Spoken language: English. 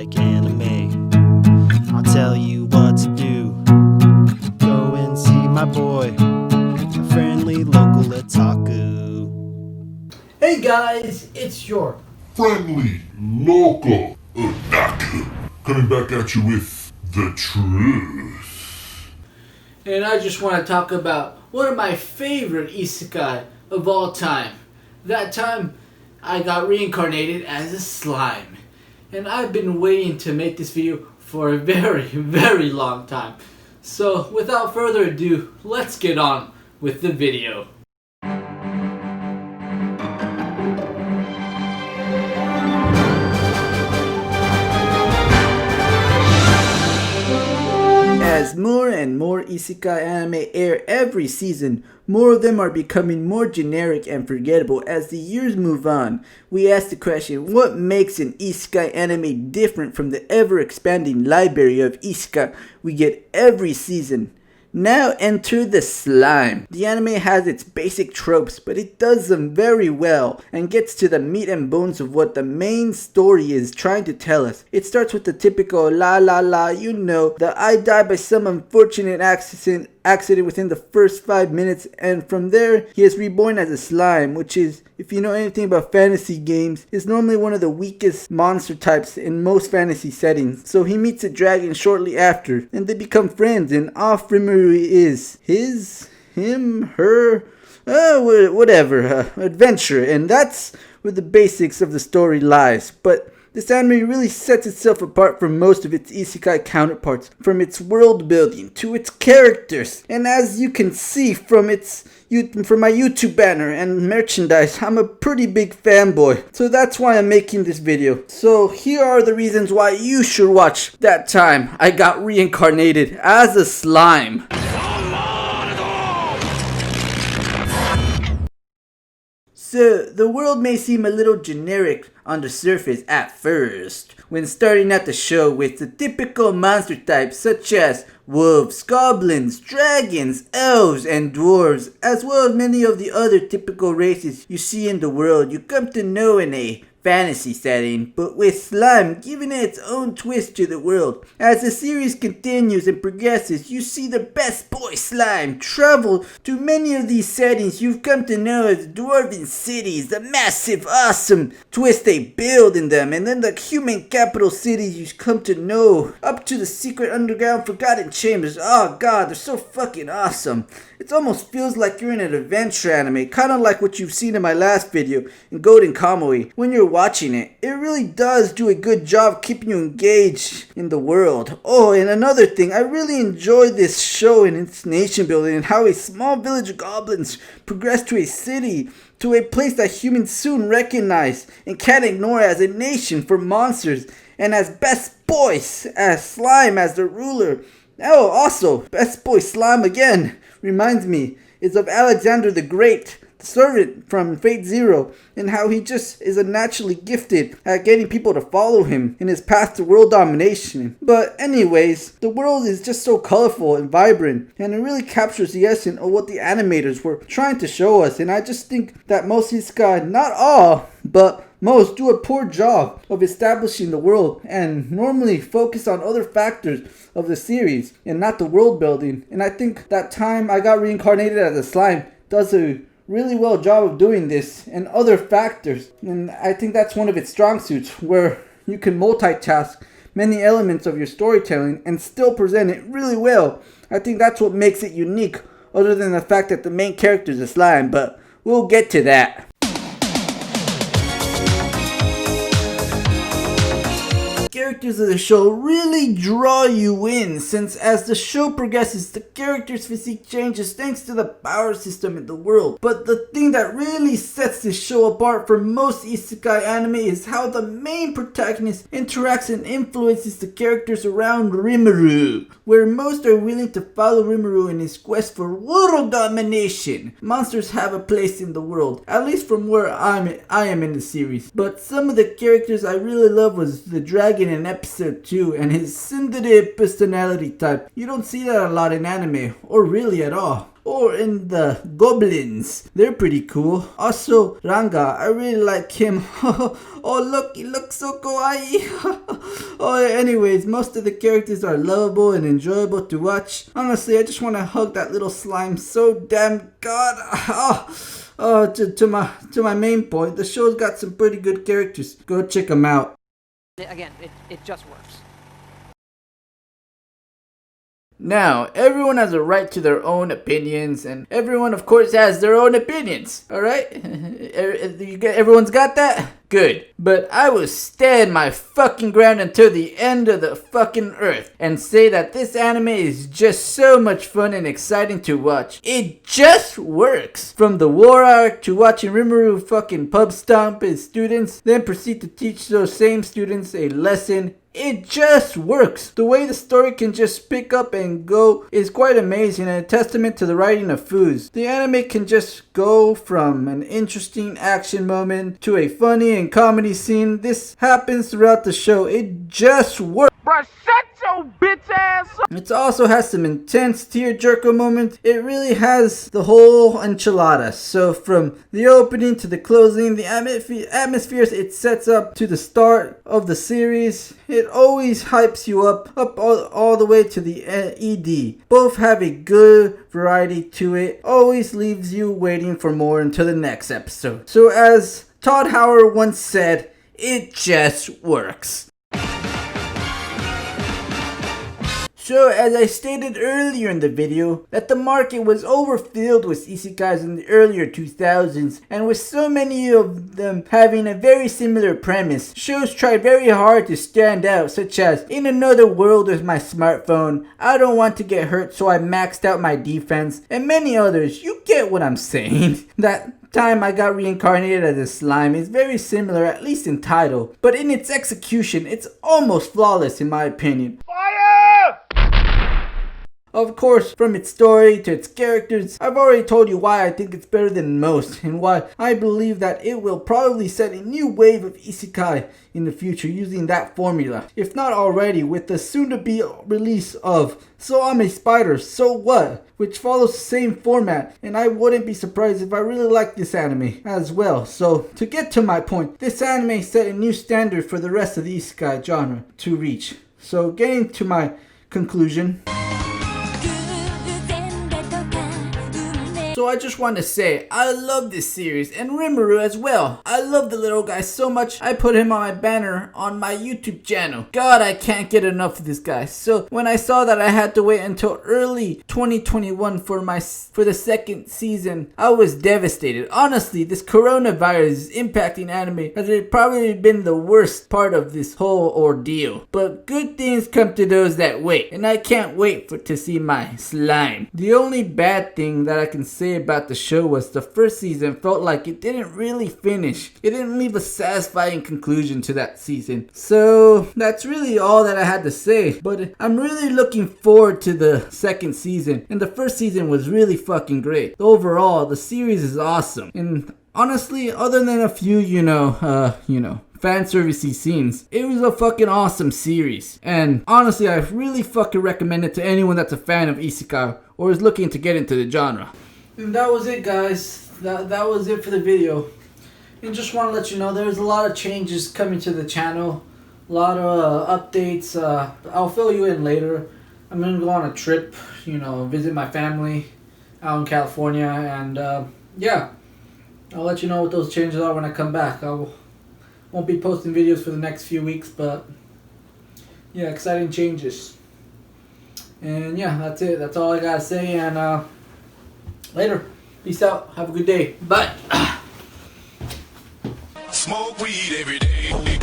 like anime, I'll tell you what to do. Go and see my boy, a friendly local otaku. Hey guys, it's your friendly local Otaku, coming back at you with the truth. and I just want to talk about one of my favorite Isekai of all time. That time I got reincarnated as a slime. And I've been waiting to make this video for a very, very long time. So without further ado, let's get on with the video. As more and more Isekai anime air every season, more of them are becoming more generic and forgettable as the years move on. We ask the question, what makes an Isekai anime different from the ever-expanding library of Isekai we get every season? Now enter the slime. The anime has its basic tropes, but it does them very well and gets to the meat and bones of what the main story is trying to tell us. It starts with the typical la la la, you know, the I die by some unfortunate accident within the first 5 minutes, and from there he is reborn as a slime, which is, if you know anything about fantasy games, is normally one of the weakest monster types in most fantasy settings. So he meets a dragon shortly after, and they become friends, and off Rimuru is her adventure, and that's where the basics of the story lies. But this anime really sets itself apart from most of its isekai counterparts, from its world building to its characters. And as you can see from my YouTube banner and merchandise, I'm a pretty big fanboy. So that's why I'm making this video. So here are the reasons why you should watch That Time I Got Reincarnated as a Slime. So, the world may seem a little generic on the surface at first, when starting out the show with the typical monster types such as wolves, goblins, dragons, elves, and dwarves, as well as many of the other typical races you see in the world you come to know in a fantasy setting, but with slime giving it its own twist to the world. As the series continues and progresses, you see the best boy slime travel to many of these settings you've come to know as dwarven cities, the massive awesome twist they build in them, and then the human capital cities you come to know, up to the secret underground forgotten chambers. Oh god, they're so fucking awesome. It almost feels like you're in an adventure anime, kind of like what you've seen in my last video in Golden Kamui. When you're watching it, it really does do a good job keeping you engaged in the world. Oh, and another thing, I really enjoy this show and its nation building and how a small village of goblins progress to a city, to a place that humans soon recognize and can't ignore as a nation for monsters, and as best boys, as slime as the ruler. Oh, also, best boy slime again reminds me is of Alexander the Great, the servant from Fate Zero, and how he just is naturally gifted at getting people to follow him in his path to world domination. But anyways, the world is just so colorful and vibrant, and it really captures the essence of what the animators were trying to show us. And I just think that most isekai, not all, but most, do a poor job of establishing the world and normally focus on other factors of the series and not the world building. And I think That Time I Got Reincarnated as a Slime does a really well job of doing this and other factors. And I think that's one of its strong suits, where you can multitask many elements of your storytelling and still present it really well. I think that's what makes it unique, other than the fact that the main character is a slime, but we'll get to that. Characters of the show really draw you in, since as the show progresses, the character's physique changes thanks to the power system in the world. But the thing that really sets this show apart from most isekai anime is how the main protagonist interacts and influences the characters around Rimuru, where most are willing to follow Rimuru in his quest for world domination. Monsters have a place in the world, at least from where I am in the series. But some of the characters I really love was the dragon in episode 2 and his tsundere personality type. You don't see that a lot in anime, or really at all. Or in the goblins, they're pretty cool. Also, Ranga, I really like him. Oh look, he looks so kawaii. Oh, anyways, most of the characters are lovable and enjoyable to watch. Honestly, I just want to hug that little slime so damn god. To my main point, the show's got some pretty good characters. Go check them out. Again, it just works. Now, everyone has a right to their own opinions, and everyone, of course, has their own opinions. Alright? Everyone's got that? Good. But I will stand my fucking ground until the end of the fucking earth and say that this anime is just so much fun and exciting to watch. It just works. From the war arc to watching Rimuru fucking pub stomp his students, then proceed to teach those same students a lesson. It just works. The way the story can just pick up and go is quite amazing and a testament to the writing of Fuse. The anime can just go from an interesting action moment to a funny and comedy scene. This happens throughout the show. It just works. Bruh, shut your bitch ass up! It also has some intense tearjerker moments. It really has the whole enchilada. So from the opening to the closing, the atmospheres it sets up to the start of the series, it always hypes you up all the way to the ED. Both have a good variety to it. Always leaves you waiting for more until the next episode. So as Todd Howard once said, it just works. So, as I stated earlier in the video, that the market was overfilled with isekais in the earlier 2000s, and with so many of them having a very similar premise, shows tried very hard to stand out, such as In Another World with My Smartphone, I Don't Want to Get Hurt So I Maxed Out My Defense, and many others. You get what I'm saying. That time I got reincarnated as a slime is very similar, at least in title, but in its execution, it's almost flawless in my opinion. Of course, from its story to its characters, I've already told you why I think it's better than most, and why I believe that it will probably set a new wave of isekai in the future using that formula, if not already with the soon-to-be release of So I'm a Spider, So What?, which follows the same format, and I wouldn't be surprised if I really like this anime as well. So, to get to my point, this anime set a new standard for the rest of the isekai genre to reach. So, getting to my conclusion. So I just want to say, I love this series, and Rimuru as well. I love the little guy so much, I put him on my banner on my YouTube channel. God, I can't get enough of this guy. So when I saw that I had to wait until early 2021 for the second season, I was devastated. Honestly, this coronavirus is impacting anime as it probably been the worst part of this whole ordeal. But good things come to those that wait, and I can't wait to see my slime. The only bad thing that I can say about the show was the first season felt like it didn't really finish. It didn't leave a satisfying conclusion to that season. So that's really all that I had to say. But I'm really looking forward to the second season. And the first season was really fucking great. Overall, the series is awesome. And honestly, other than a few, fan servicey scenes, it was a fucking awesome series. And honestly, I really fucking recommend it to anyone that's a fan of isekai or is looking to get into the genre. And that was it, guys. That was it for the video. And just want to let you know there's a lot of changes coming to the channel. A lot of updates. I'll fill you in later. I'm going to go on a trip, visit my family out in California. And yeah, I'll let you know what those changes are when I come back. I won't be posting videos for the next few weeks, but yeah, exciting changes. And yeah, that's it. That's all I got to say. And later. Peace out. Have a good day. Bye. Smoke weed every day.